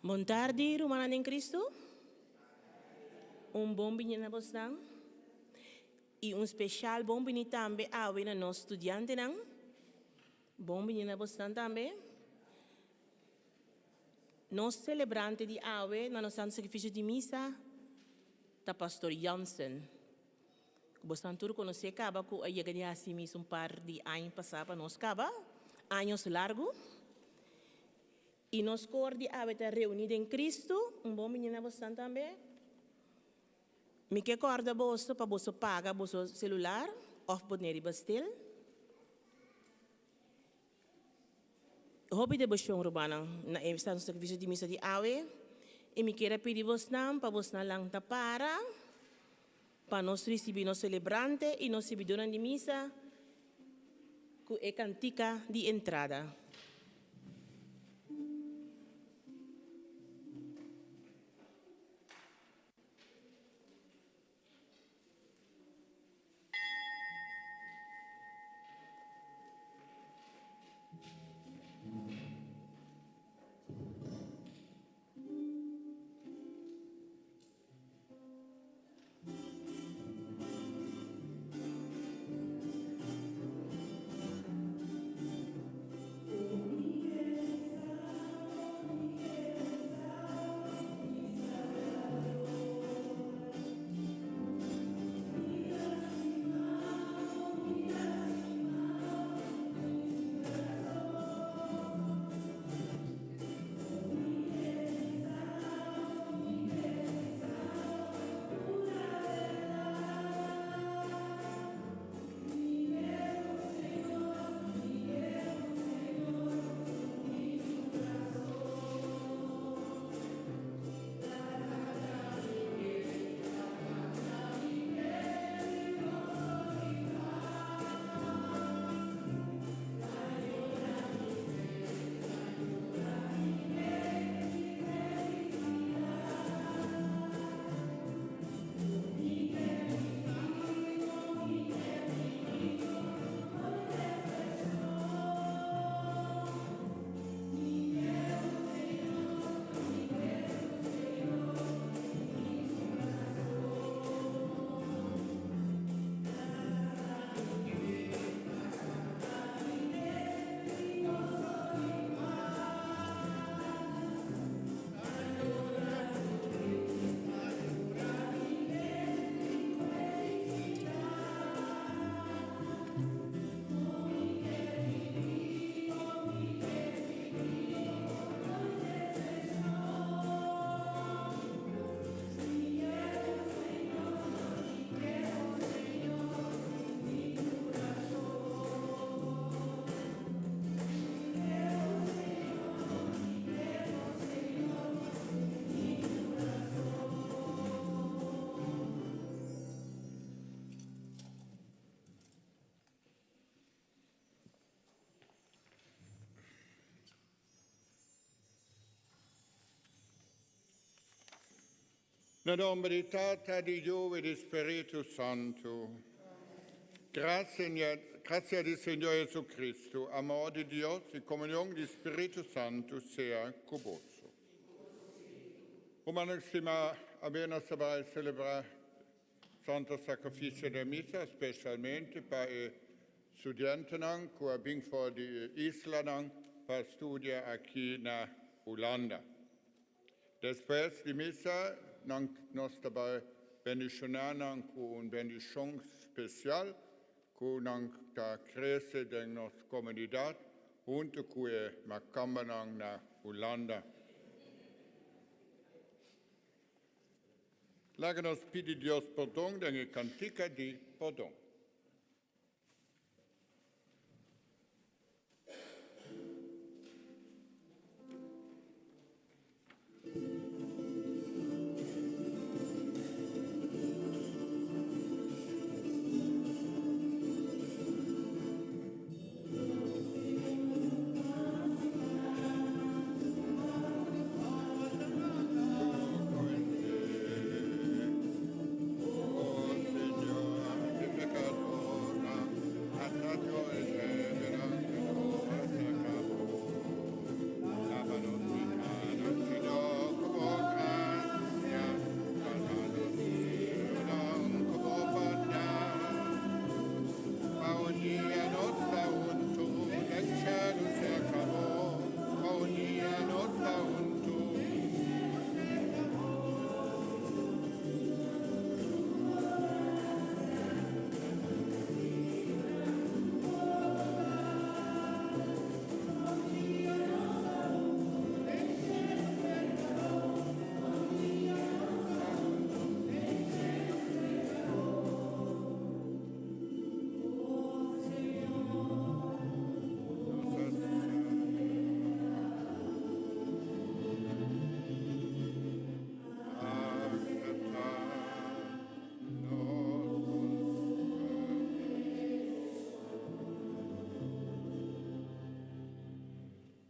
Boa tarde, Romana em Cristo. Bom dia na vostra. E especial bom dia também a nós estudantes. Bom dia na vostra também. Nós celebrante de AWE, na nosso sacrifício de missa, da pastor Jansen. Você tudo conhece acaba com a chegada assim mesmo par de anos passava nós acaba anos largo e nós cor de AWE está reunido em Cristo. Bom menina você também. Me que corda você para você pagar você celular ou poder ir bastil. Hobby de bostão urbana na instância de serviço de missa de AWE e me queira pedir você para você lang tapara para nós receber nos celebrante e nos servidores de missa com a cantica de entrada. Nel nome di Tata, di Dio e di Spirito Santo. Grazie di Signore Gesù Cristo, amor di Dio e comunione di Spirito Santo sia con voi. Come stiamo avendo a celebrare Santo Sacrificio della Missa, specialmente per i studenti che abbiamo fuori di Island per studiare qui in Olanda. Después di missa, nós dabei bendicionamos com uma bendição especial, com a cresce da nossa comunidade, junto com a macamba na Holanda. Laga nos pedir Deus perdão, da cantica de perdão.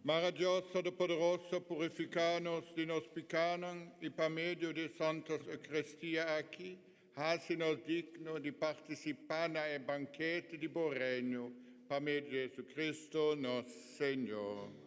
Mara Dios Todopoderoso, purificanos de nos pecados y por medio de santos Eucaristía aquí, hace-nos digno de participar en el banquete de bo reino, por medio de Jesucristo, nuestro Señor.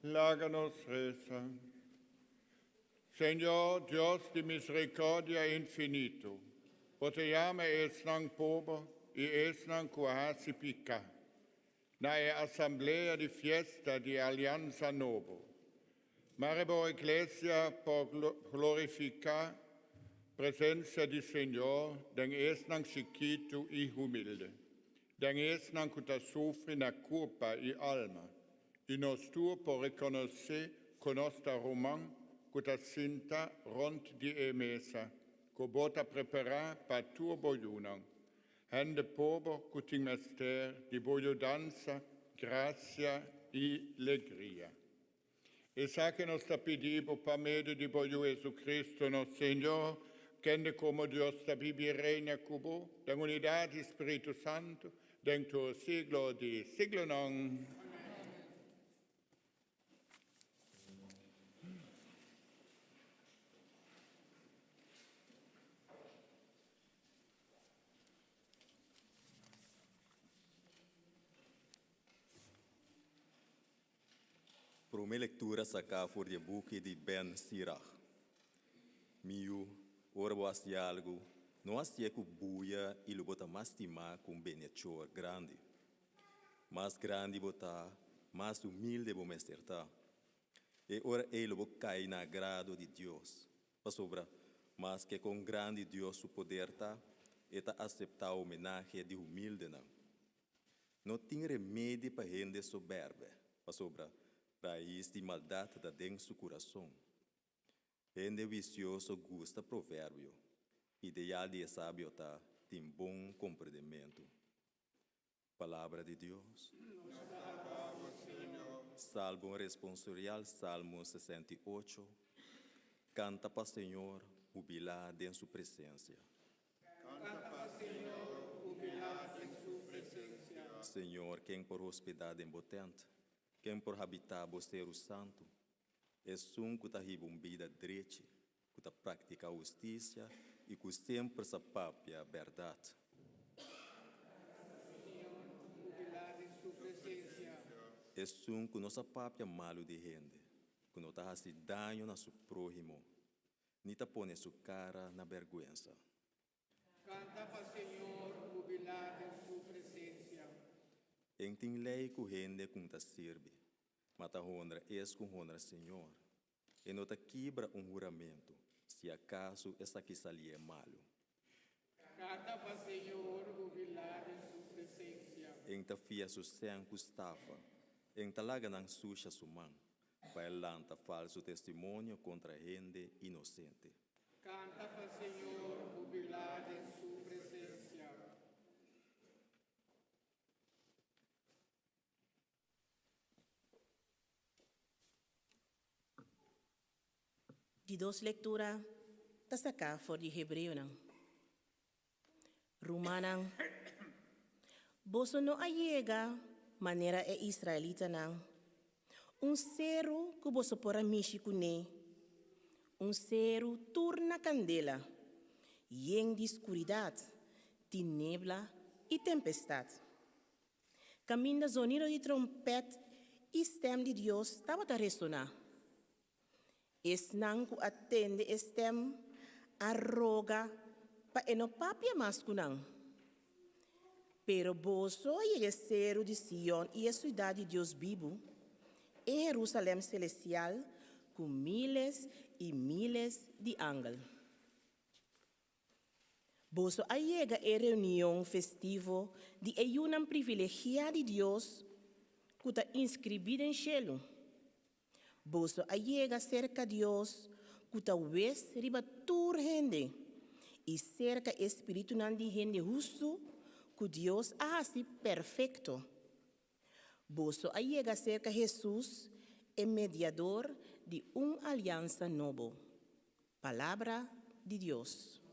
Láganos reza. Señor Dios de misericordia infinito, te llama esnan pobo y esnan cuahasi pica, na asamblea de fiesta de alianza novo. Marebo Iglesia por glorificar presencia de Señor, den esnan chiquito y humilde, den esnan que sufre na culpa y alma, y nos tuvo por reconocer con nuestra román que ta cinta rond de mesa, que bota preparar para tu boyunan. Hende pobo que ting mester de boyodanza, gracia y alegría. E sa que nos ta pedido por medio de boyo Jesucristo, nuestro Señor, que como Dios ta vive y reina cubo, en unidad de Espíritu Santo, dentro del siglo de siglo non. Para uma leitura sacar for de book de Ben Sirach. Miu, ora boas diálogo, nós temos buia e lo bota mais estimar com benechor grande. Mais grande botar, mais humilde bo mesterta. E ora ele bo cai na grado de Deus. Para sobra, mas que com grande Deus o poder tá, e tá aceitar a homenagem de humilde não. Não tem remédio para gente soberba. Para sobra, raiz de maldade da dentro do coração. Gente vicioso gusta provérbio. Ideal de sábio tá, tem bom compreendimento. Palavra de Deus. Salmo responsorial, Salmo 68. Canta para o Senhor, jubilar em sua presença. Canta para o Senhor, jubilar em sua presença. Senhor, quem por hospedade em potente, quem por habitar o Santo, é um que está vida direita, que pratica a justiça e que sempre se papia a verdade. É que não se papia malo de gente, que não está fazendo dano na seu prójimo, nem está pondo sua cara na vergonha. Canta para Senhor, jubilado em sua presença. Tem lei que gente que está serve, mas está honra com honra Senhor. E não está quebra juramento, se acaso essa que sali é malo. Canta para Senhor, jubilado em sua presença. Está fia su sen Gustava, está laga não suja su mão, para lanta falso testemunho contra gente inocente. Canta para Senhor, jubilado em sua presença. Die dos lectura está acá voor die Hebreu não. Romanang. Boso no ayega maneira é israelita não. Cero que boso pora mexicune. Cero turna candela. Yen de escuridade, tinebla e tempestade. Caminho sonido de trompete e stem de Deus estava a ressonar. Esnang ku atende estem arroga pa enopapia mascunang. Pero boso e cero de Sion e a cidade de Deus vivo, e Jerusalém celestial com miles e miles de ángeles. Boso allega a reunião festiva de ayunam privilegiada de Deus que está inscribida em cielo. Boso allega cerca de Deus que está wes riba tur gente e cerca espírito nan de gente justo que Deus hace perfeito. Boso allega cerca Jesus é mediador de aliança nova. Palavra de Deus.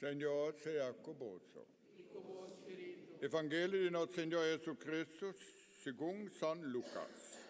Señor sea con vos. Evangelio de nuestro Señor Jesucristo según San Lucas.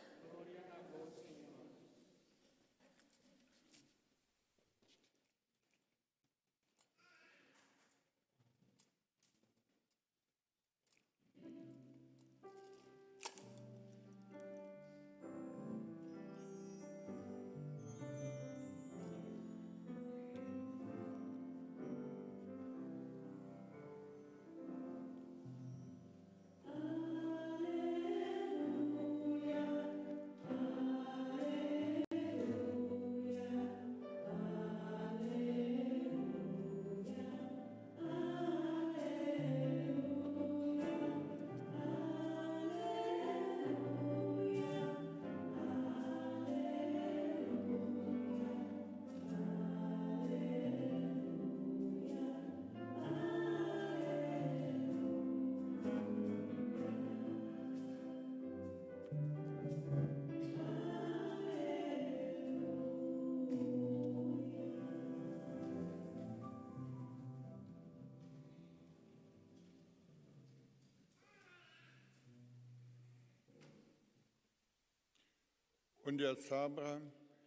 Und der Sabra,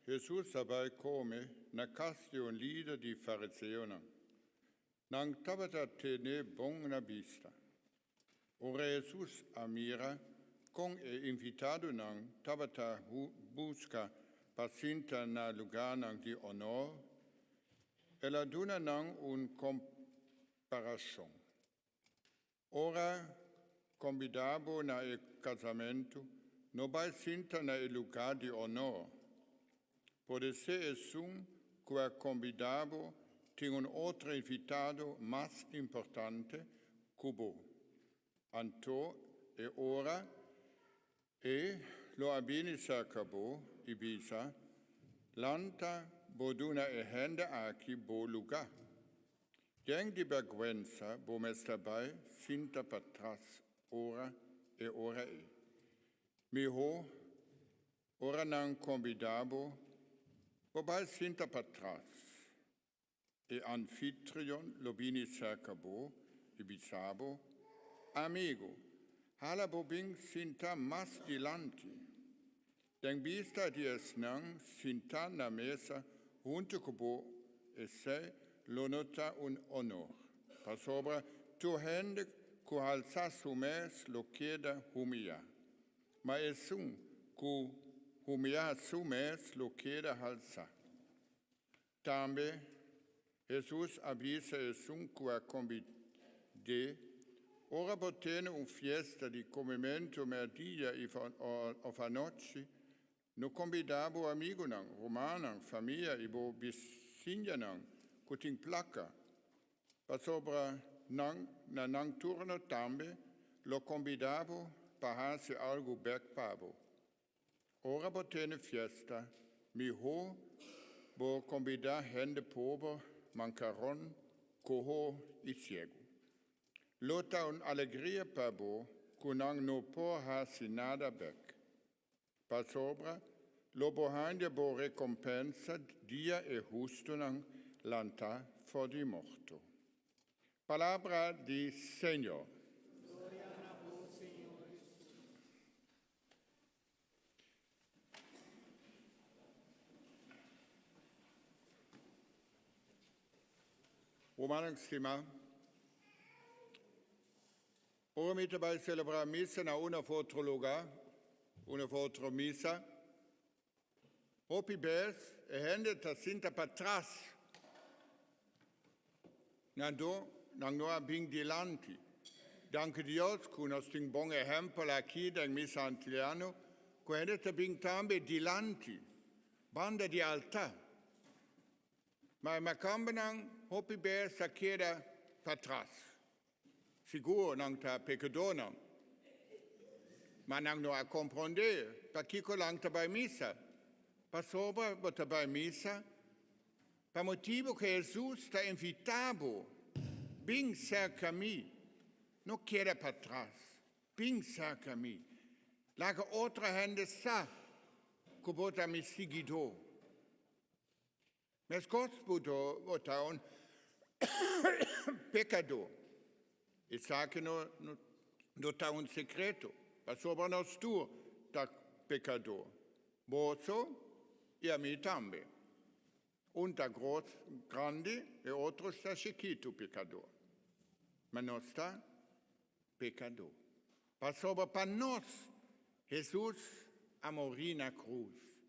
Jesus sabai come, na castio lida di fariseona, nang tabata tene bon na vista. Ora Jesus amira, con e invitado nang tabata busca pacinta na lugar de honor, ela duna não comparação. Ora, convidado na casamento, não vai sinta na lugar de honor. Pode ser que é convidado tem outro invitado mais importante, Cubo. Anto e ora, e lo abini acabou, Ibiza, lanta boduna e hende aqui bo lugar. Deng di vergüenza, bo mestabai, sinta para trás, ora e. Miho, ora não convidado, bobai sinta para trás. E anfitrion, lobini cercabo, ibisabo, amigo, hala bobing sinta mas dilanti. Den vista di esnang sinta na mesa, junto kubo e se lo nota un honor. Pasobra, tu hende ku halsa sumes lo chieda humia. Ma esum ku humia sumes lo chieda halsa. Tambe, Jesus avisa esum ku a convide, ora botene fiesta di comimento merdia of a noche, no convidavo amigo nang, romanang, famiglia ibo bisinja nang, kuting plaka. Pasobra nang turno tambe, lo convidavo pahase algo bergpabo. Ora botene fiesta, mi ho bo convida hende pobo, mancaron, coho e ciego. Lota un alegria pabo, kunang no por hasi nada bec. Pasobra, lo bohande bo recompensa dia e justunang lanta for di morto. Palabra di Señor. Romanen stima. Ora mi vai celebrar missa na una outro lugar, una outra missa. Hopi bes e hende ta sinta para trás. Nang noa bing dilanti. Danke Dios, que nós tem bom exemplo aqui da missa antiliano, que hende ta bing tambe dilanti, banda di altar. Ma cambenang hopi bes a chieda para trás. Sicuro nang ta pecadona. Ma nang no a comprender, pa kiko lang ta bei missa. Pa sobra bota bei missa, pa motivo che Jesus ta invitabo, bing cerca mi, no chieda para trás, bing cerca mi. Laga outra hende sa, ko bota mi sigido. Mas Gottesbudo bota un pecador. E sage no ta un secreto, pa sobra nos tu ta pecador. Boso e a mi tambe. Un ta grande e outro sta chiquito pecador. Ma non sta pecador. Pa sobra pa nos, Jesus a morir na cruz.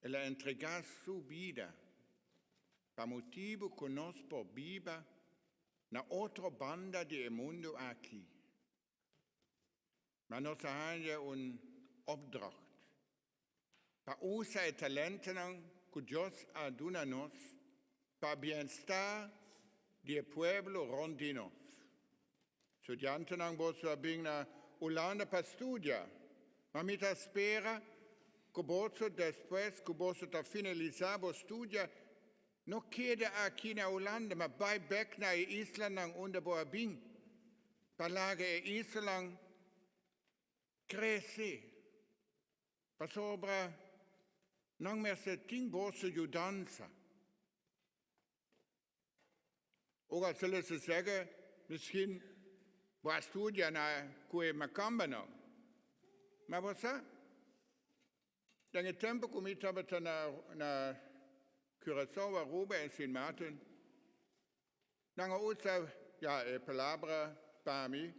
Ela entregar su vida. Pa motivo que nos por viva na outra banda de mundo aqui. Maar nós hebben opdracht. Para usar os talentos que Deus ha dado a nós, para o bem-estar do povo rondom nós. Estudantes não possam vir na Holanda para estudar, mas me espera que possam depois que possam finalizar o estudo, não queda aqui na Holanda, mas vai back na Island onde boa bem, para lá que Island cresce, para sobra não mais se tem boa ajudança. Ora, se eles zeggen, misschien vai estudar na Macamba não, mas você, no tempo que eu estava na Curaçao, Aruba e Sint Maarten, nanga usa, ja, palavra para mim,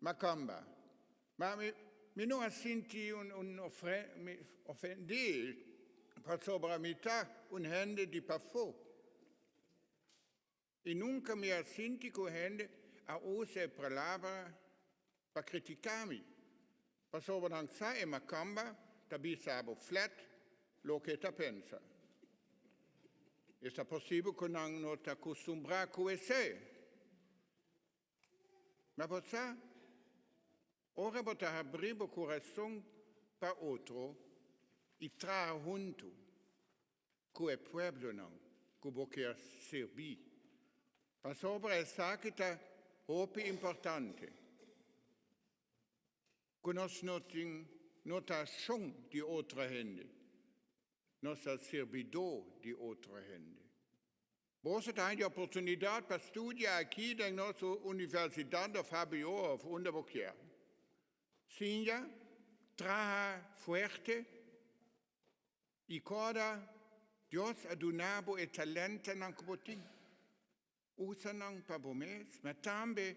Macamba. Mas mi non senti un offendere per sopra metà un hende di pafo. E nunca mi senti con hende a usare palavra per criticarmi. Per sopra non sa e macamba, tabi sabo flat, lo che ta pensa. È possibile che non ti acostumbra come sei. Ma per ora poter abrir o coração para outro e trazer junto que é pueblo não, que vou querer servir. Mas sobre essa que é muito importante, que nós não temos de outra gente, nós somos servidor de outra gente. Você tem a oportunidade para estudar aqui na nossa Universidade de Fabio, onde você quer. Sinja, traja fuerte e cada Deus adunabo e talento não cobotim. Usa não para o mês, mas também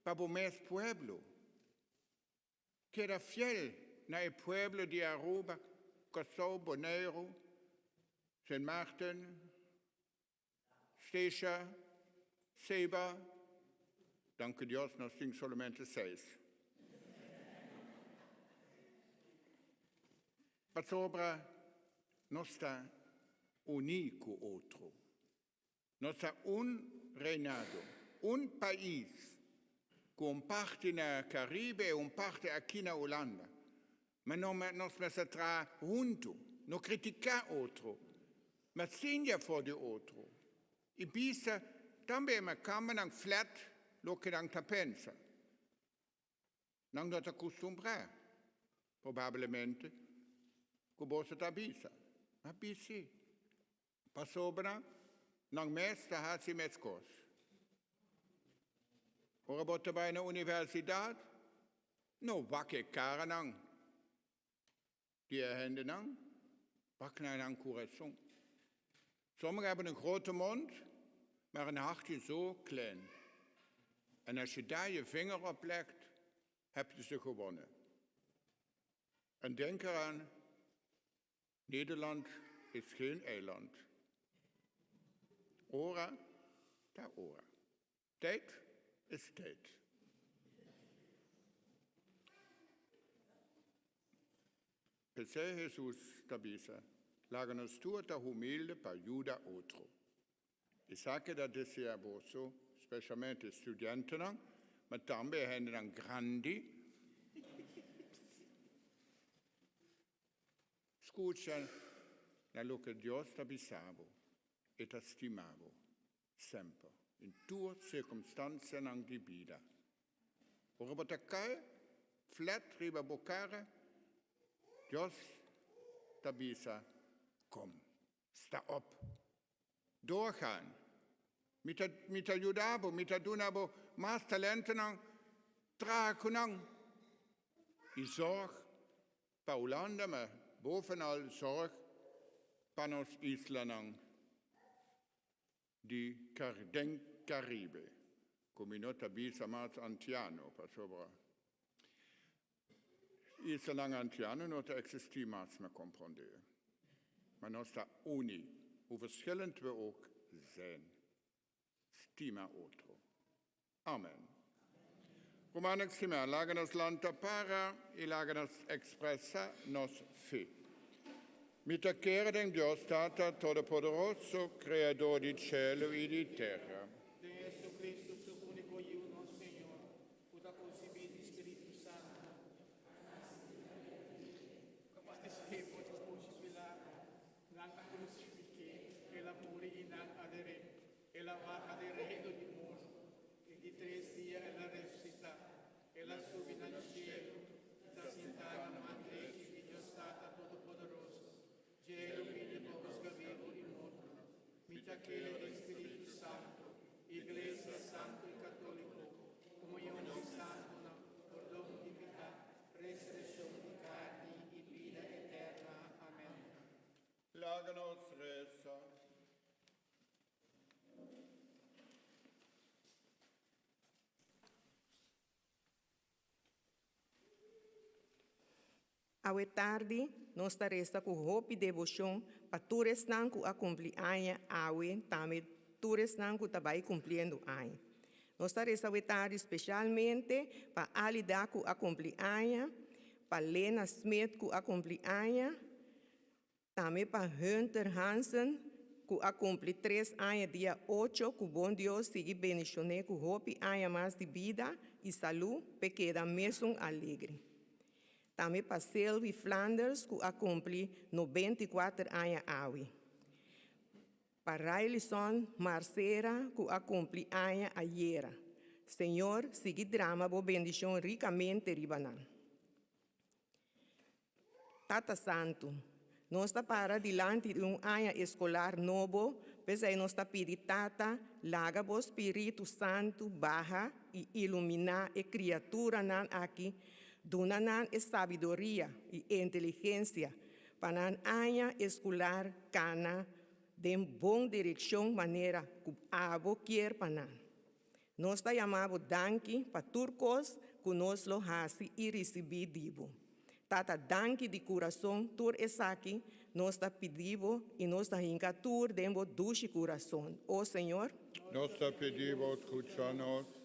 para o mês pueblo. Que era fiel na pueblo de Aruba, Cossou, Bonaire, Saint Martin, Stecha, Seba. Danke Deus, nós temos somente 6. Mas sobre nós está único outro. Nós está reinado, país com parte na Caribe e parte aqui na Holanda. Mas nós vamos estar juntos, não criticar outro, mas sim for de outro. E bisa também uma câmera flat, lo que não está pensa. Não nos acostumbrar, provavelmente. Que você está bisa. Mas bisa. Para sobra, não mestre há-se mais coisas. Ora, você vai na universidade, não vai que cara não. Die handen não, vai não coração. Sommigen hebben een grote mond, maar een hartje zo klein. En als je daar je vinger op legt, heb je ze gewonnen. En denk eraan, Nederland is geen eiland. Ora, ta ora. Tijd is tijd. Pensei Jesus tabisa, láganos tu ta humilde para ajudar outro. E sage da desse aborso, specialmente estudantes, mas também gente grande. Escucha na que Deus tabisabo e stimavo sempre, in tutte circostanze di vita. Ora botakai, flat riba bocare, Deus tabisa, kom, sta op, doorgaan. Mit ajudabo, mit adunabo, mas talenten trakunang. I zorg, pa Hollanda, maar bovenal zorg, panos Islandang, di Caribe, come nota bisa mas antiano, pa sobra. Islandang antiano nota existi mas me comprendere. Maar nós está uni, hoe verschillend we ook zijn. Stima outro. Amen. Romanex sima, laganos lanta para, e laganos expressa nos fe. Mita den Dios Tata Todopoderoso, Creador di cielo e di terra. De Jesucristo, su único y uno Señor, puta concebir Espíritu Santo. Capaz de ser, puta possibilar, nanta crucifique, el amor y nan adere, el abaja de reino di morto, e di 3 días en la resucita, e la subida al cielo, da sentata ante di Dios Tata Todopoderoso, cielo quindi vos vivo y morto, mita que el Espíritu Santo, Iglesia Santo y Católico, comunión de santo, perdón de pecado, resurrección de carne y vida eterna. Amén. Laganos reza. À tarde, nós estaremos com roupa e devoção para todos que a cumprir awe, também todos que também cumprindo ano. Nós estaremos à tarde especialmente para Alida que a cumprir para Lena Smith que a cumprir também para Hunter Hansen que a cumprir 3 anos dia 8, que bom Deus siga bendicionando com roupa e mais de vida e saúde, para que da mesmo alegre. Também para Sylvie Flanders, que a cumprir 94 anos awe. Para Railson Marcera, que a cumprir anos ayer. Senhor, siga drama, boa bendição ricamente ribanan. Tata Santo, nós está para diante de ano escolar novo, pois aí nós está pedindo Tata, laga o Espírito Santo, barra e iluminar a criatura nan aqui, dona a sabedoria e inteligência para a ano escolar cana de boa direção maneira que a abo quer para nós está chamando danke para turcos que nós lo hasi e recebi dibo. Tata danke de coração tur esaki nós está pedindo e nós está hinca tur dembo duche coração. O Senhor, nós está pedindo escucha-nos.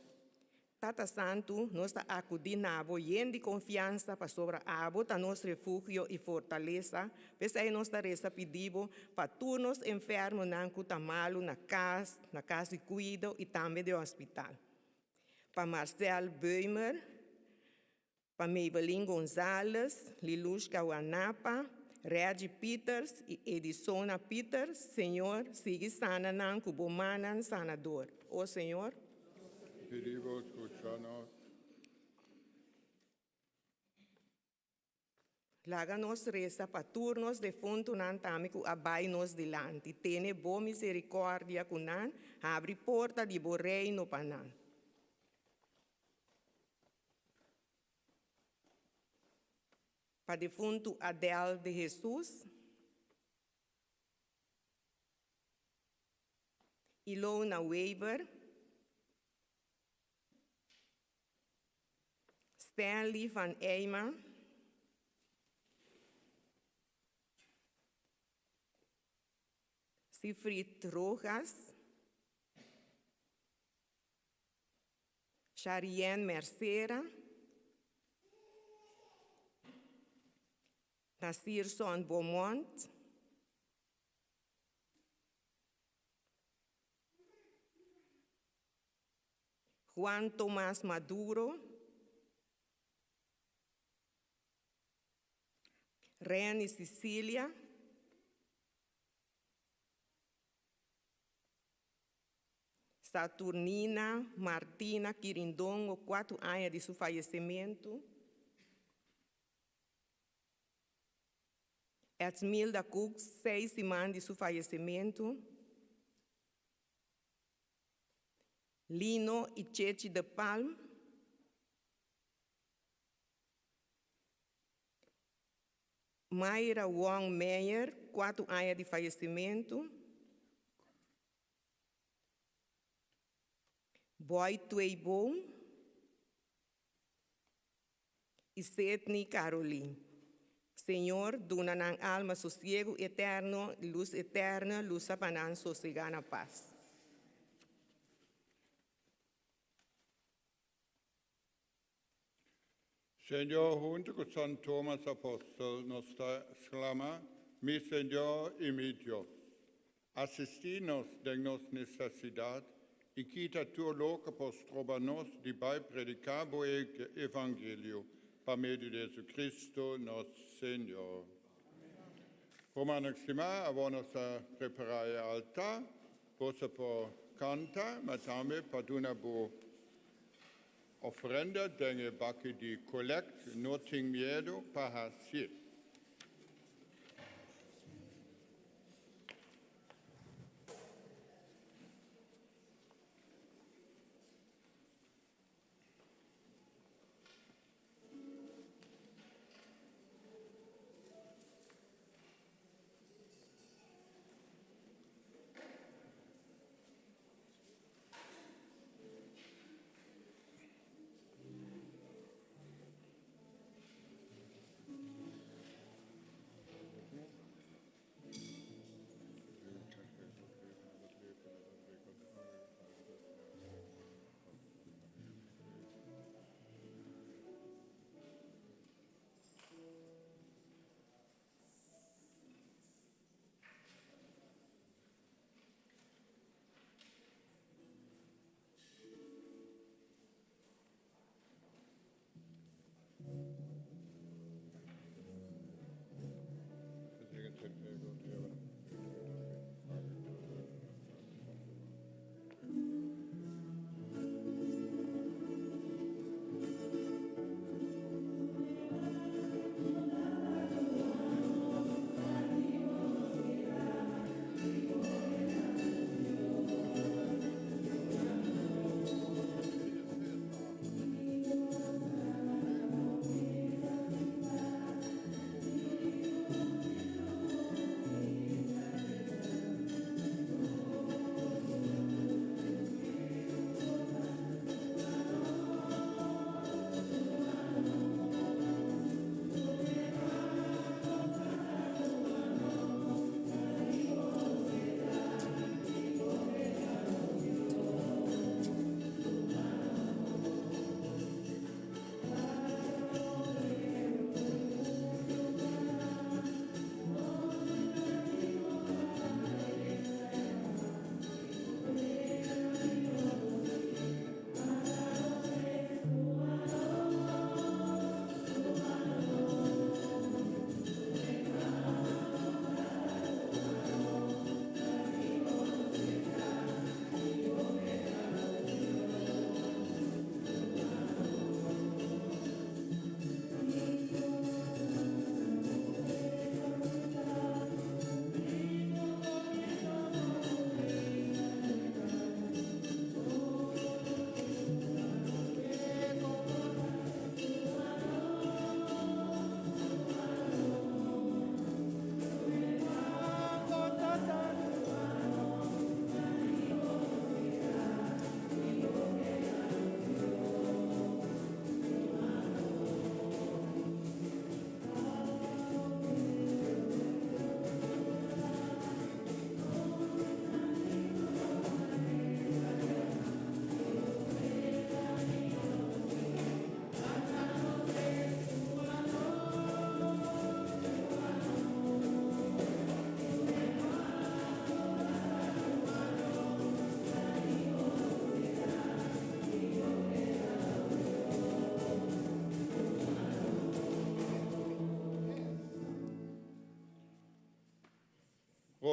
Tata Santo, nós está acudindo a abo e de confiança para sobre a abo tá nosso refúgio e fortaleza. Pois aí nós está pedindo para turnos enfermos não que tá malo na casa de cuido e também do hospital. Para Marcel Böhmer, para Maybelline Gonzalez, Liluz Kawanapa, Reggie Peters e Edisona Peters, Senhor, siga sana não que bom manan sanador. O Senhor, Pedimos escucha-nos. laga nos reza para turnos de fundo nan tamico abai nos delante. Tene boa misericórdia kunan, abre porta de bo reino panan. Para defunto Adel de Jesus. Ilona Weber. Stanley van Eyma. Sifrid Rojas. Shariane Mercera. Nasir Son Beaumont. Juan Tomás Maduro. Reni Cecília. Saturnina Martina Quirindongo, 4 anos de seu falecimento. Esmilda Cook, 6 semanas de seu falecimento. Lino e Chechi de Palm. Mayra Wong Meyer, 4 anos de falecimento. Boy Tueibon e Sidney Caroline. Senhor, dona na alma sossego eterno, luz apanan sossegar na paz. Senhor, junto com São Tomás Apóstolo, nos exclama, mi Senhor e mi Deus, assisti-nos de nossa necessidade e quita tu louca postroba nos de bai predicar o Evangelho, por meio de Jesus Cristo, nosso Senhor. Como anexima, vamos preparar o altar, você pode cantar, mas também para dar uma ofrenda, dengue backe de collect, não tem medo para ser.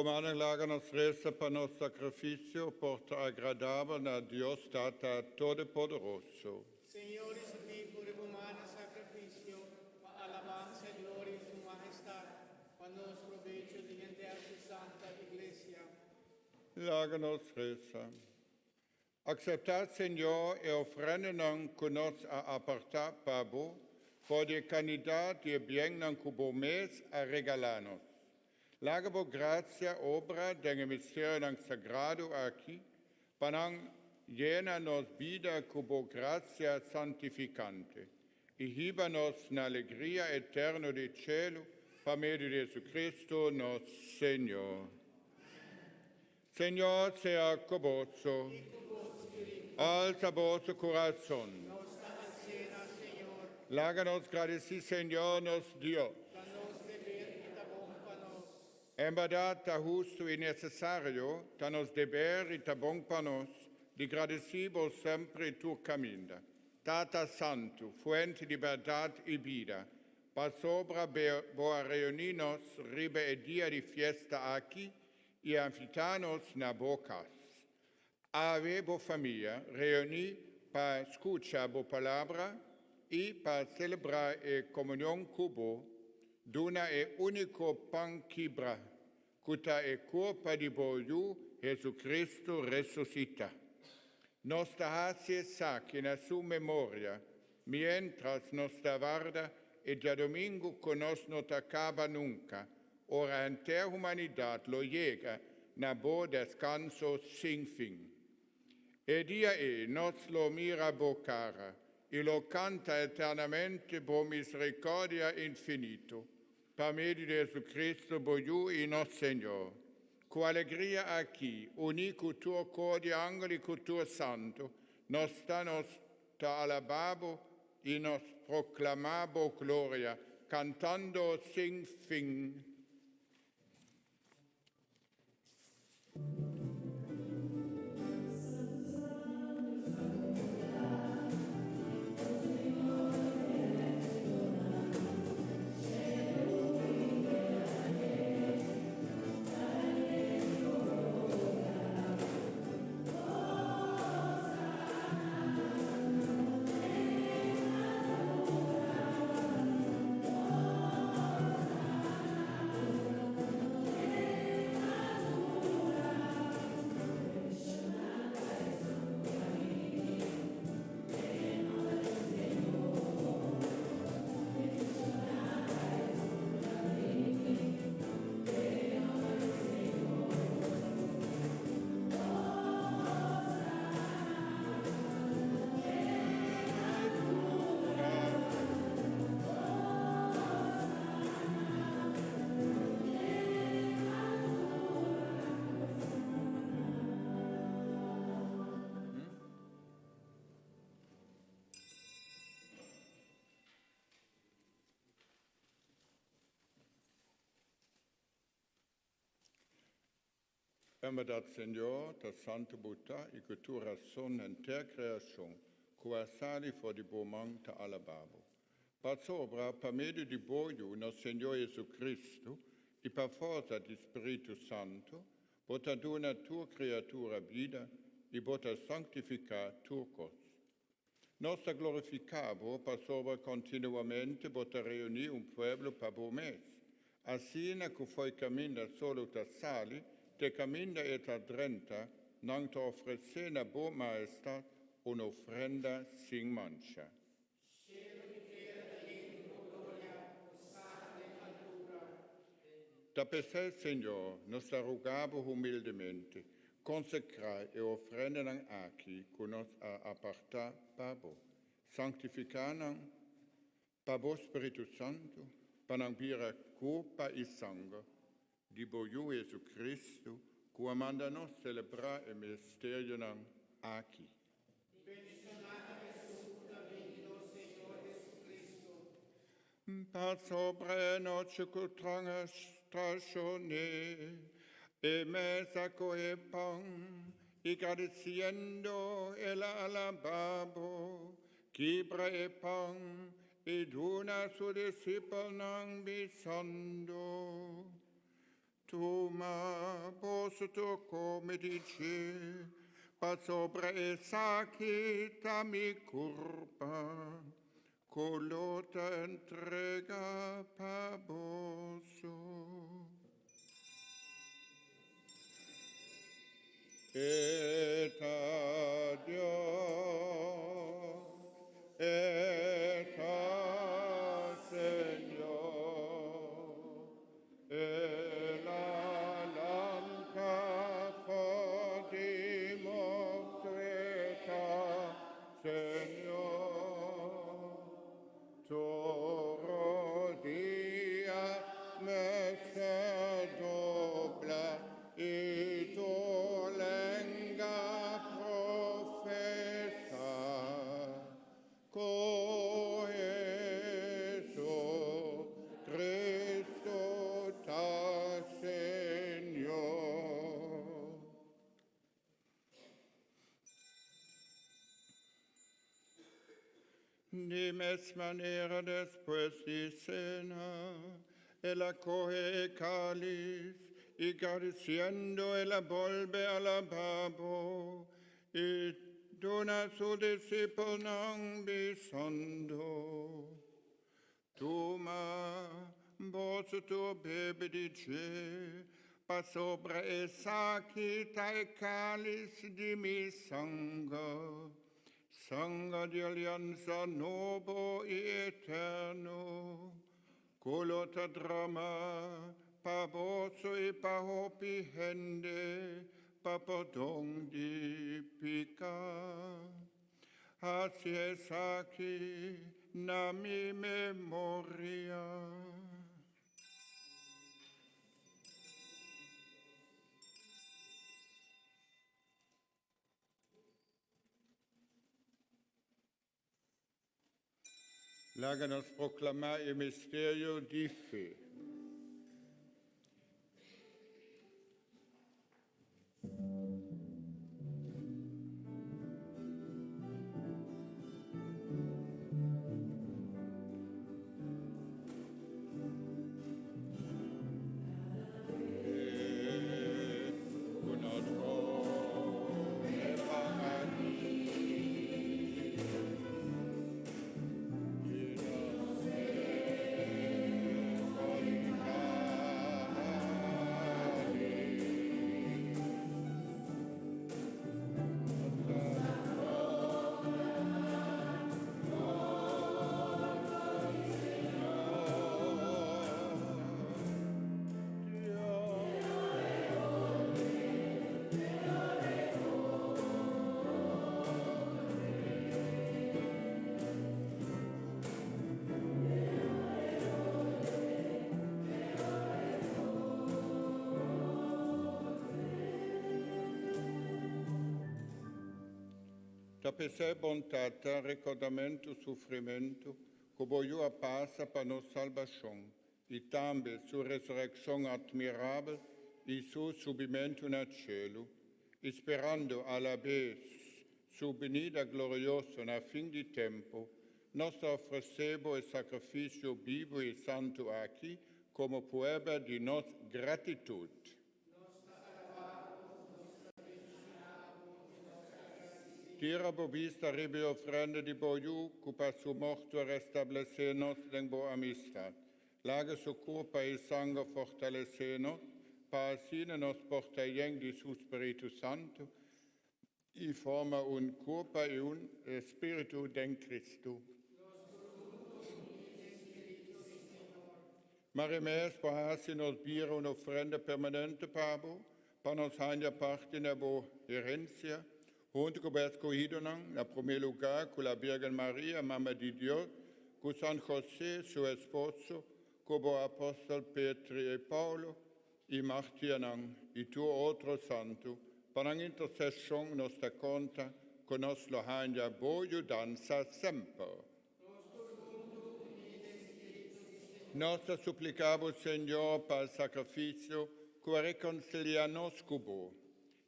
Bomanan láganos reza para nuestro sacrificio, porta agradable a Dios Tata Todopoderoso. Señor, recibí por el humano sacrificio, para alabanza y gloria de su majestad, cuando nos provecho diante a su santa iglesia. Láganos reza. Aceptad, Señor, e ofrendan que nos a apartar pabo, por de canidad de bien nan cubo mes a regalanos. Lagabo gracia obra del misterio nan sagrado aquí, panang llena nos vida cubo gracia santificante, y híbanos na alegría eterna de cielo, por medio de Jesucristo, nuestro Señor. Señor, sea con vosotros. Alza vosso corazón. Láganos gracias, Señor, nos Dios. En verdad, está justo y necesario, ta nos deber y ta bon para nos, de agradecimos siempre tu camino. Tata Santo, fuente de verdad y vida, para sobra boa reunirnos ribe el día de fiesta aquí y invitarnos na bocas. Ave bo familia, reunir para escuchar bo palabra y para celebrar la comunión cubo, d'una e unico pan quibra, cuta e corpa di boiu Jesucristo resuscita. Nostra hace sac in su memoria, mientras nos guarda e ya domingo con nos no te acaba nunca, ora entera humanidad lo llega na bo descanso sin fin. E dia nos lo mira bo cara, e lo canta eternamente bo misericordia infinito, per medio de Jesucristo boiu y nos Señor. Con alegría aquí, uni cultur cor de angeli cultur santo, nos ta alababo y nos proclamabo gloria, cantando sin fin. En verdad, Señor, ta santa butà e che tu razón en ter creación, qua sali for di bomang ta alababo. Per sopra, per medio di boio, no Signore Gesù Cristo, e per forza di Spirito Santo, bota dona tua creatura vida e bota sanctificar turcos. Nostra glorificabo, per sopra continuamente, bota reunir un pueblo per bomes, assina che foi cammina solo ta sali, te caminda et adrenta, non te ofrecena bo maestad un'ofrenda sin mancha. Da pesel, Señor, nos arrogabo humildemente, consecrar e ofrendan aquí, que nos aparta pabo, sanctificanan pabo Spiritu Santo, panambira culpa e sangue, di boiu Gesù Cristo, que manda nos celebrar il misterio nan aqui. Per sobre noce cutranga stagione, e mesa coe pan, e gradeciendo el alababo, quibra e pan, ed una su disciple nan bisando. Tuma posto come dice, pa sopra esa kita mi curpa, colota entrega pa boso. Et a Dios, et a Señor, et la lampa podimos treta, Señor, todo día me se dobla y tu lengua profesa, co Jesu Cristo ta Señor. De mesma manera después de cena, él acoge el cáliz y agradeciendo él la vuelve al lavabo y dona a su discípulo besando. Toma, vos tu bebe dice, pa sopra esa quita il cáliz di mi sangue, sangue di alianza nuovo e eterno, colota drama, pa vosso e pa hopi hende, pa pardon di pecca. Así es aquí, na mi memoria. Láganos proclamar el misterio de fe. Da pesar bontade, recordamento o sofrimento, que boiou a passa para nossa salvação, e também sua ressurreição admirável e seu subimento no cielo, esperando a la vez sua venida gloriosa na fim de tempo, nós oferecemos o sacrifício vivo e santo aqui como prova de nossa gratitude. Tira vista ribe ofrenda de boiú, que para su morto restabelecer-nos em boa amistade. Laga su corpo e sangue fortalecer-nos, para assim nos portarem de seu Espírito Santo e forma corpo e espírito em Cristo. Marimés, para assim nos vir uma ofrenda permanente para nos fazer parte da boa herência, junto com o escolhido na primeiro lugar com a Virgem Maria, Mãe de Deus, com São José, seu esposo, com o apóstolo Pedro e Paulo, e Martir e tu outro santo, para a intercessão nossa conta, que nos lo hanja boa ajudança sempre. Nós suplicamos, Senhor, para o sacrifício, que reconcilia-nos com o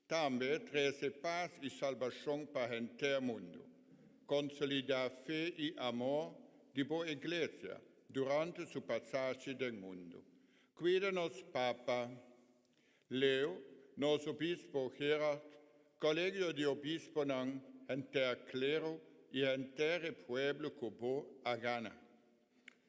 também traz paz e salvação para o inteiro mundo. Consolidar fé e amor de boa igreja durante sua passagem do mundo. Cuida-nos, Papa, Leo, nos obispo Gerard, Colegio de Obispo nang enter clero y entere pueblo cubo agana.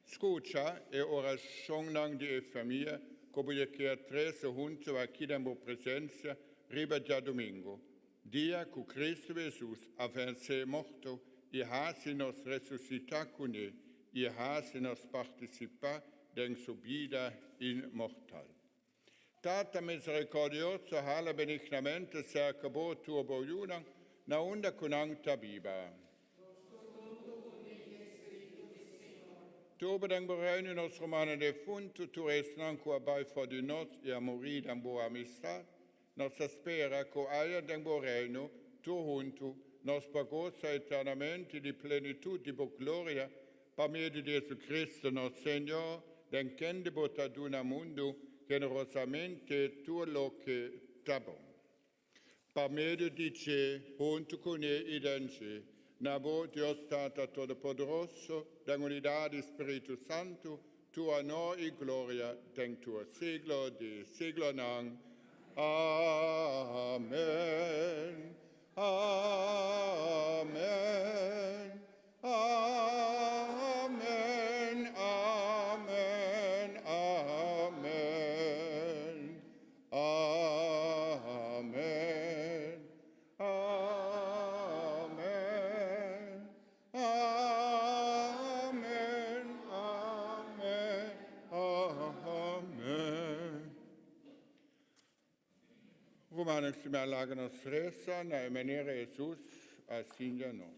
Escucha e oración nang de familia, como ya que tres junto aquí demo presencia, riba de domingo. Dia que Cristo Jesús avance morto y hace nos resucitar con él y hace nos participar de su vida inmortal. Tata misericordioso, hala benignamente cercabo tua bojuna, na onda conanta viva. Tu bedeng bereine nos romane defunto, tu es nanco abai for di nos e a morir dan boa amistad, nos spera co aia den bo reino, tu junto, nos pagosa eternamente di plenitude di bo gloria, per me di Gesù Cristo, nos Signor, den kende botaduna mundo, generosamente tu lo che tabom. Per me di ce, junto con idence, nabo Dios Tata Todopoderoso, den unidad di Spiritu Santo, tu honor y gloria, den tu siglo de siglo nang. Amen. Amen. Amen. Amen. Amen. Amen. Amen. Amen. Amen. Romanos si me alagano stressa, na emanere Jesus, asigna nos.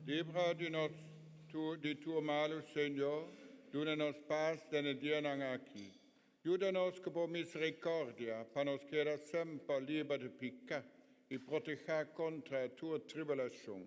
Libra di tuo malus, Signor, dona-nos paz dene dienang aqui. Ajuda-nos por misericordia, para nos quedar sempre livre de pecar e proteger contra a tua tribulação.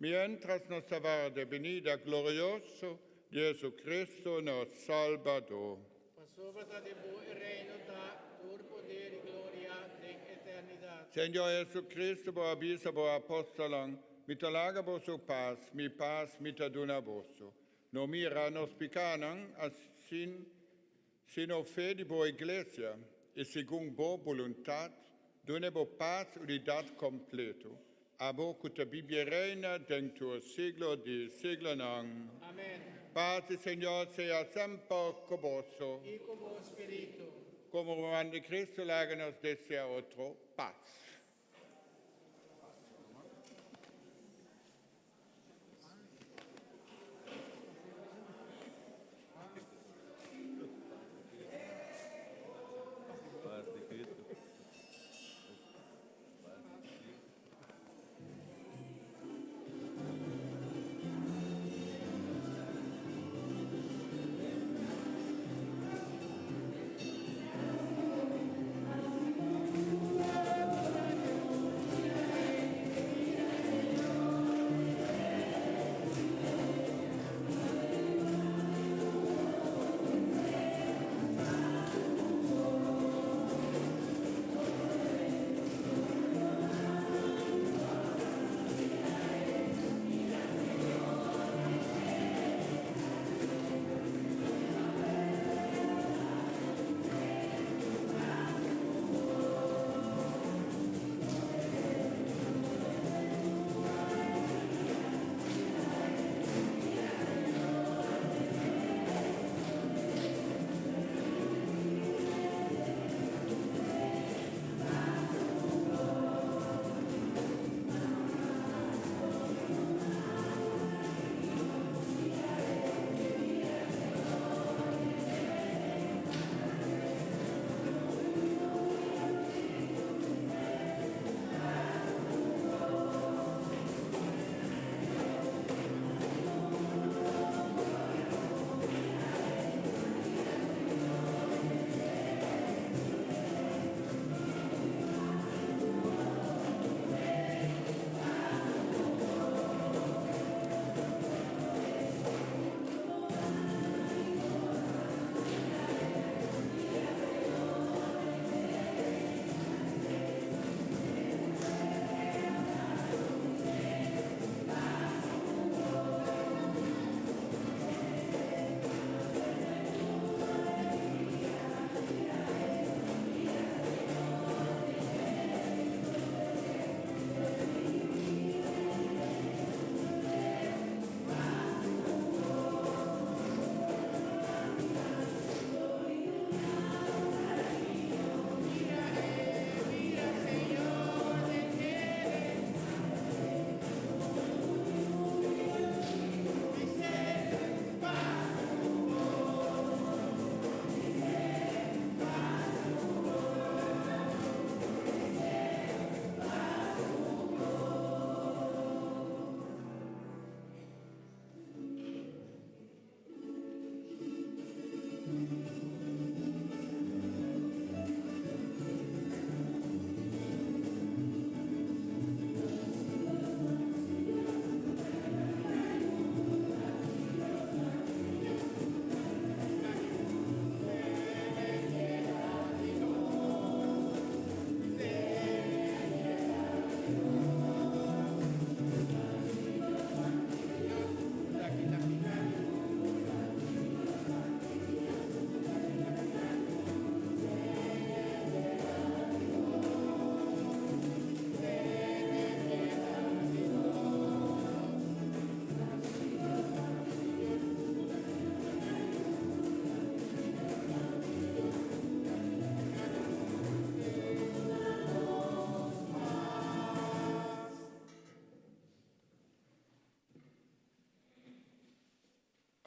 Mientras nos aguarda venida glorioso Jesus Cristo, nosso Salvador. Pasova ta de bo e reino ta, tur poder y gloria en eternidad. Senhor Jesus Cristo, boa avisa, boa apóstolang, mitalaga vosso paz, mi paz mitaduna vosso. No mira nos picanang, assim, sino fede boa igreja, e segundo boa vontade, done bo paz unidade completo. Abo cuta Biblia reina dentro o siglo de siglo nang. Amen. Paz del Señor sea sempre con vos. Y como espíritu. Como Juan de Cristo, láganos desea otro paz. Paz de Cristo. Paz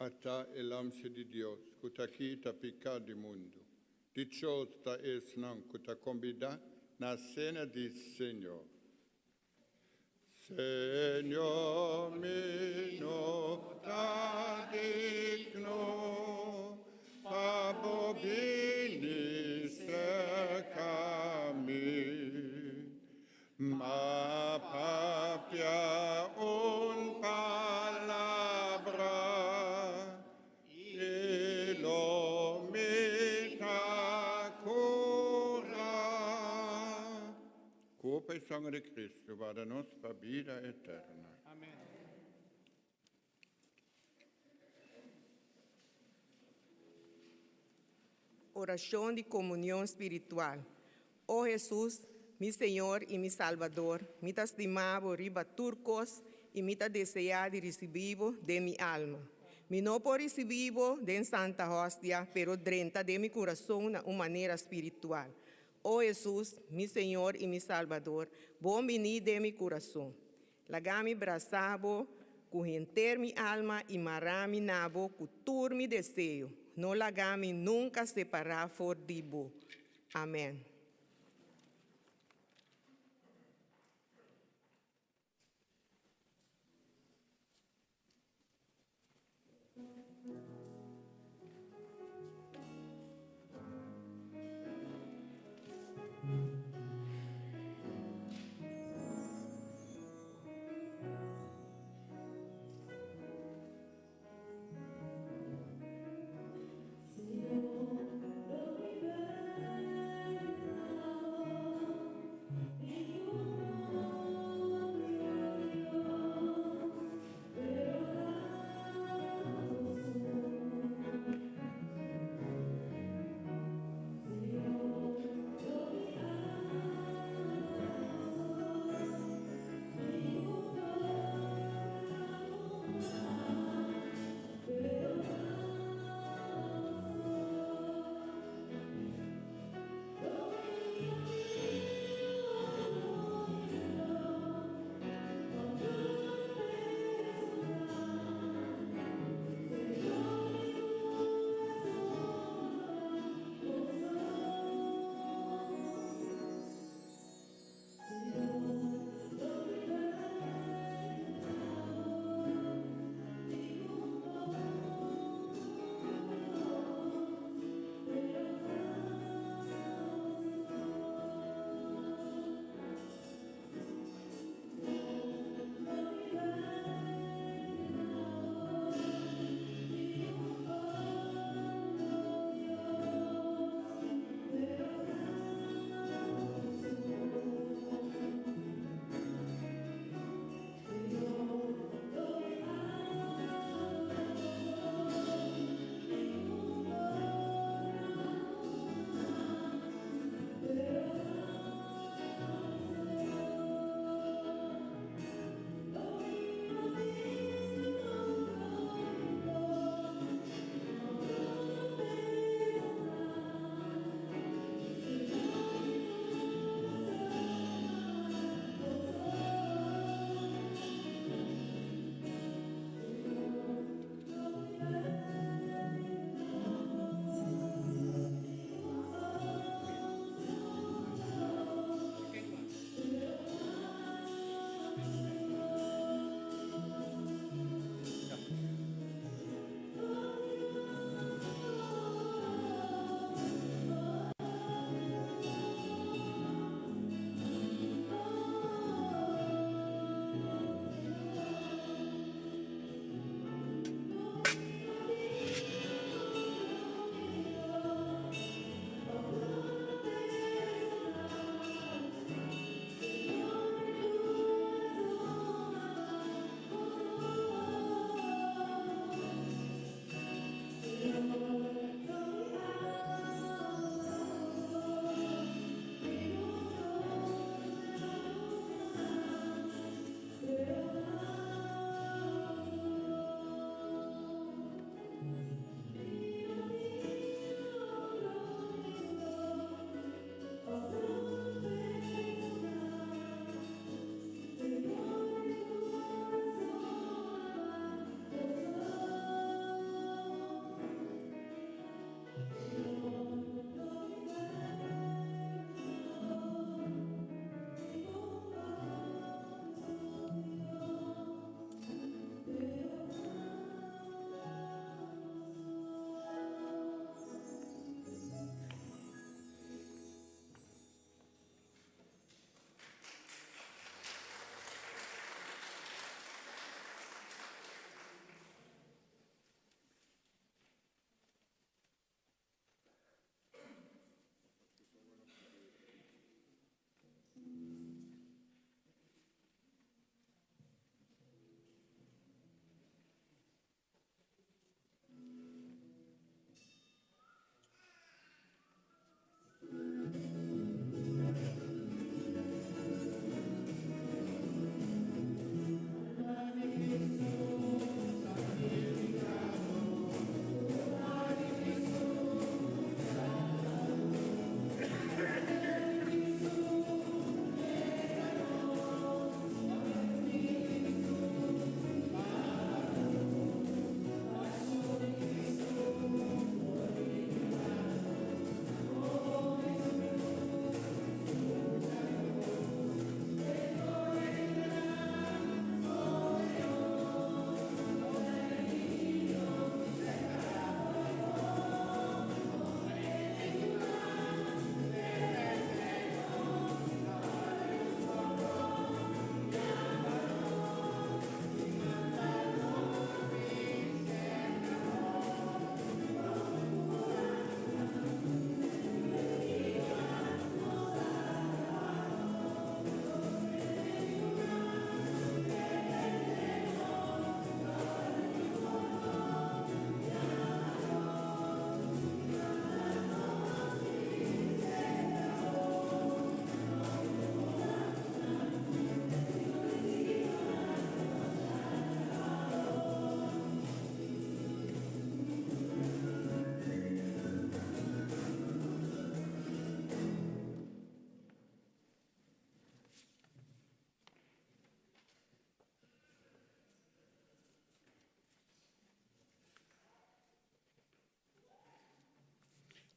Ata el amse de Dios, cuta quita pecado del mundo. Dichosa es nan cuta convida na cena del Señor. Señor mío, ta digno, pabo bini cerca mi, ma papia un palabra, y lo mita cura. Corpo e sangue de Cristo, vada nos para a vida eterna. Amén. Oración de comunión espiritual. Oh Jesús, mi Señor y mi Salvador, me te estimaba riba turcos y me te deseaba de recibir de mi alma. Me no por recibir de Santa Hostia, pero dentro de mi corazón de una manera espiritual. Oh Jesús, mi Señor y mi Salvador, bom venir de mi corazón. Lagami brazabo, correnter mi alma y marami nabo, cultur mi deseo. No lagami nunca separar for dibo. Amén.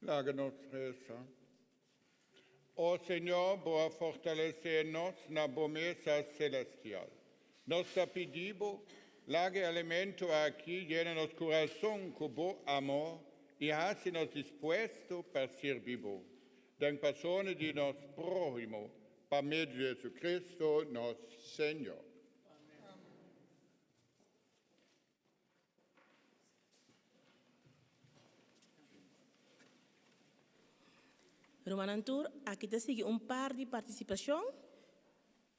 Láganos reza. Ó Senhor, boa fortalecer-nos na promessa celestial. Nós te pedimos, largue alimento aqui, llena nos coração com bom amor e hace-nos disposto para servir. Den persona de nosso próximo, por meio de Jesus Cristo, nosso Senhor. Romanantur, aqui está seguindo par de participação.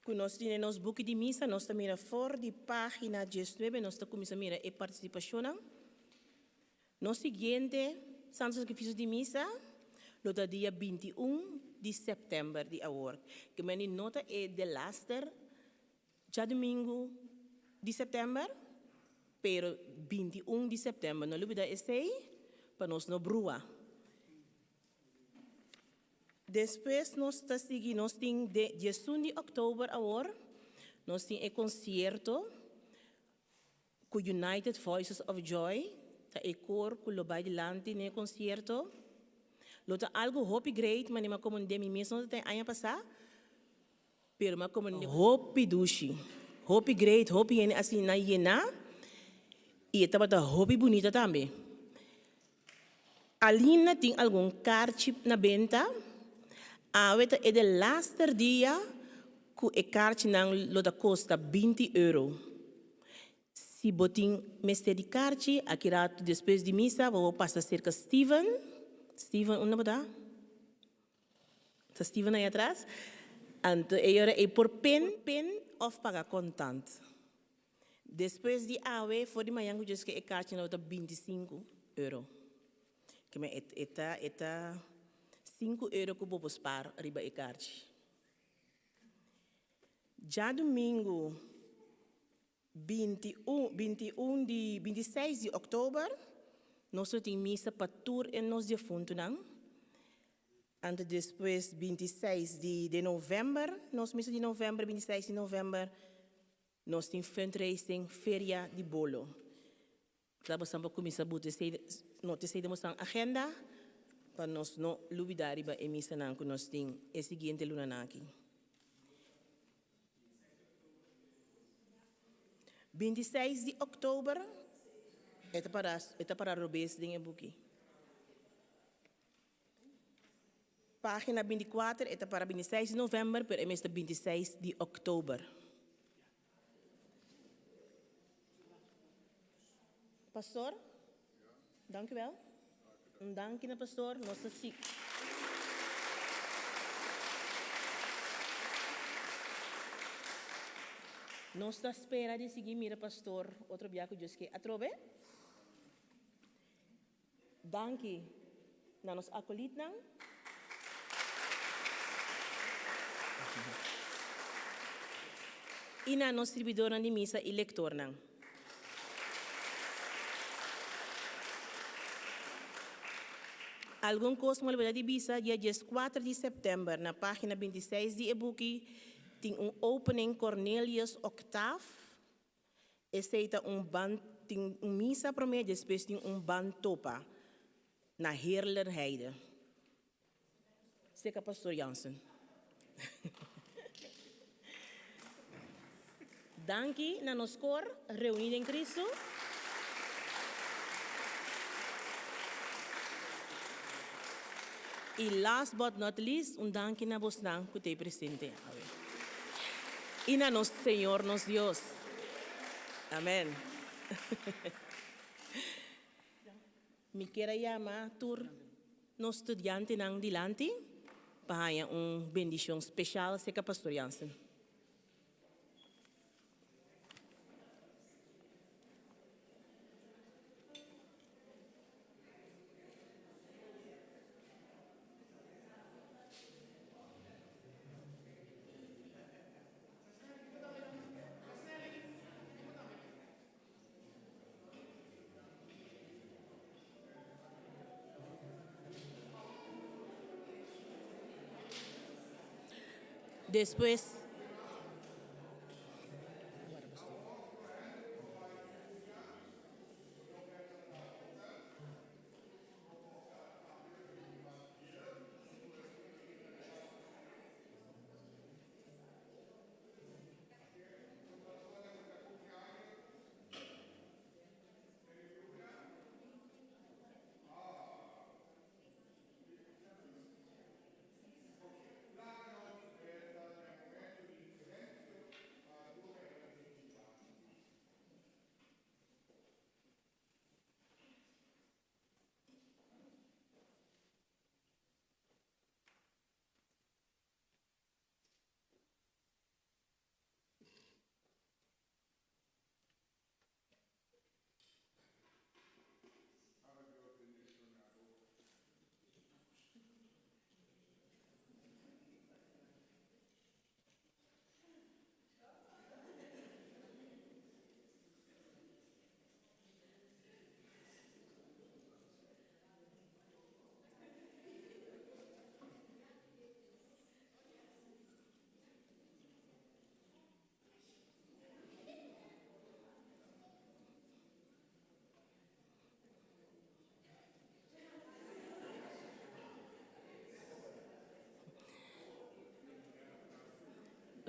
Que nós temos nos book de missa, nós também fora de página 19, nós estamos a mirar a participação. No seguinte, Santo Sacrifício de Missa, no dia 21 de setembro de agora. Que a nota é de laster, já domingo de setembro, pero 21 de setembro, não lembro da esse, para nós no brua. Depois, nós estamos seguindo, nós temos de 18 de outubro agora, nós temos um concerto com United Voices of Joy, é cor que vai delante no concerto. Lota algo hope great, mas não como de mim mesmo não tem ano passado, pero mas como hope dushi, hope great, hope assim na iena e estava da hope bonita também. Alina tem algum card na venda. Aweta é de laster dia que o card não lota custa €20. Se botin mestre de card, aqui rato depois de missa, vou passar cerca Steven, onde está? Está Steven aí atrás? Então, é por pen of pagar contante. Depois de awe, for de manhã, eu disse que o card não lota €25. Que me eta €5 que eu vou pagar riba e card. Já domingo 26 de outubro, nós temos missa para tour em nos defuntos. E depois 26 de novembro, nós missa de novembro, 26 de novembro, nós temos fundraising feria de bolo. Estamos sempre começar a botar, nós temos a agenda, para nós não olvidar a missa que nós temos a seguinte luna aqui. 26 de outubro, é para Robes de Buki. Página 24, é para 26 de novembro, pero é mesmo 26 de outubro. Pastor, dank u wel. Dank u, pastor. Nossa ziek. Nós estamos esperando de seguir, mira, pastor, outro dia que eu disse que atrove. Danke, na nos acolhit não. E na nos servidora de missa e lector não. Algum coisa mal de visa, dia 4 de setembro, na página 26 de e-book, tem opening Cornelius Octave. Esse tem missa para mim, depois tem band topa, na Heerlerheide. Seca pastor Jansen. Danke na nos cor, reunido em Cristo. E last but not least, danke na vos nang que te presente. E na nosso Senhor, nosso Deus. Amém. Me quero chamar tur nos estudiante nang dilante para bendição especial seca pastor Jansen. Después,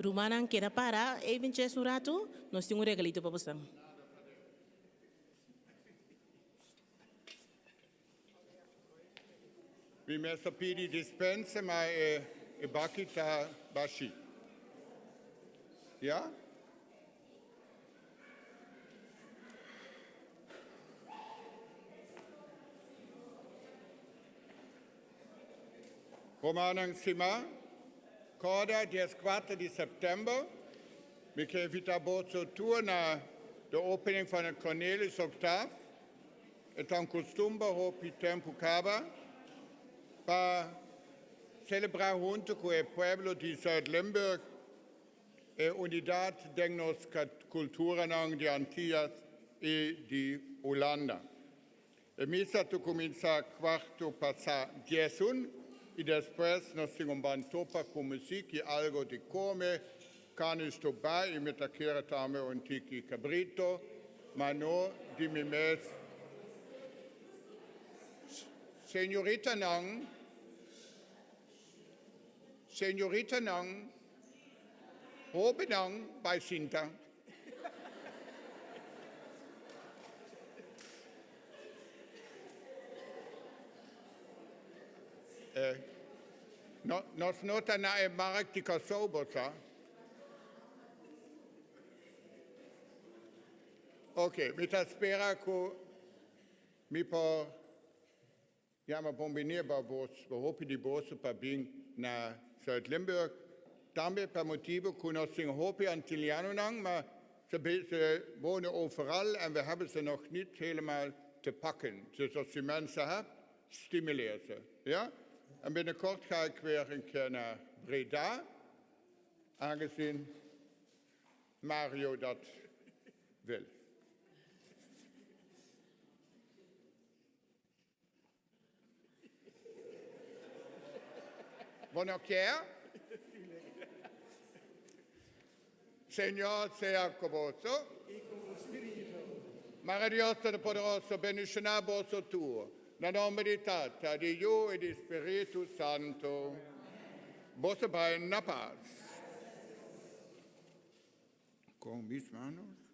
Rumanan queda para, eventjes un rato, nos tengo un regalito para vosotros. Vi messo pidi dispense, ma e bakita bashi. Ja? Romanan Sima, Corda, 4 di settembre, mi che vita bozzo turna the opening van het Cornelis Octaaf, et un costumbe hopi tempo cava, para celebrar junto com o pueblo de Zuid-Limburg a unidade de nossa cultura de Antillas e de Holanda. A missa tu comincia quarto passa 10 e depois nós temos topa com música e algo de comer, carne estubá e metaqueira também um tiki cabrito, mas não de mimes. Senhorita Nang, Hobe Nang bei Sinta. Nós nota na markt de Kosovo, Ok, mi spera che mi può chiama bombinir ba vos hopi di bosse pa bing na Zuid-Limburg. Daarmee per motivo kunnen we hopi Antilliano nang, maar ze wonen overal en we hebben ze nog niet helemaal te pakken. Dus als je mensen hebt, stimuleer ze. Ja? En binnenkort ga ik weer een keer naar Breda, aangezien Mario dat wil. Buon chiaro? Signor sea con voi. Maria Dios Todopoderoso, benedicina vosso tuo, nel nome di Tata, di Dio e di Spirito Santo. Vosso Pai na paz. Con mis manos.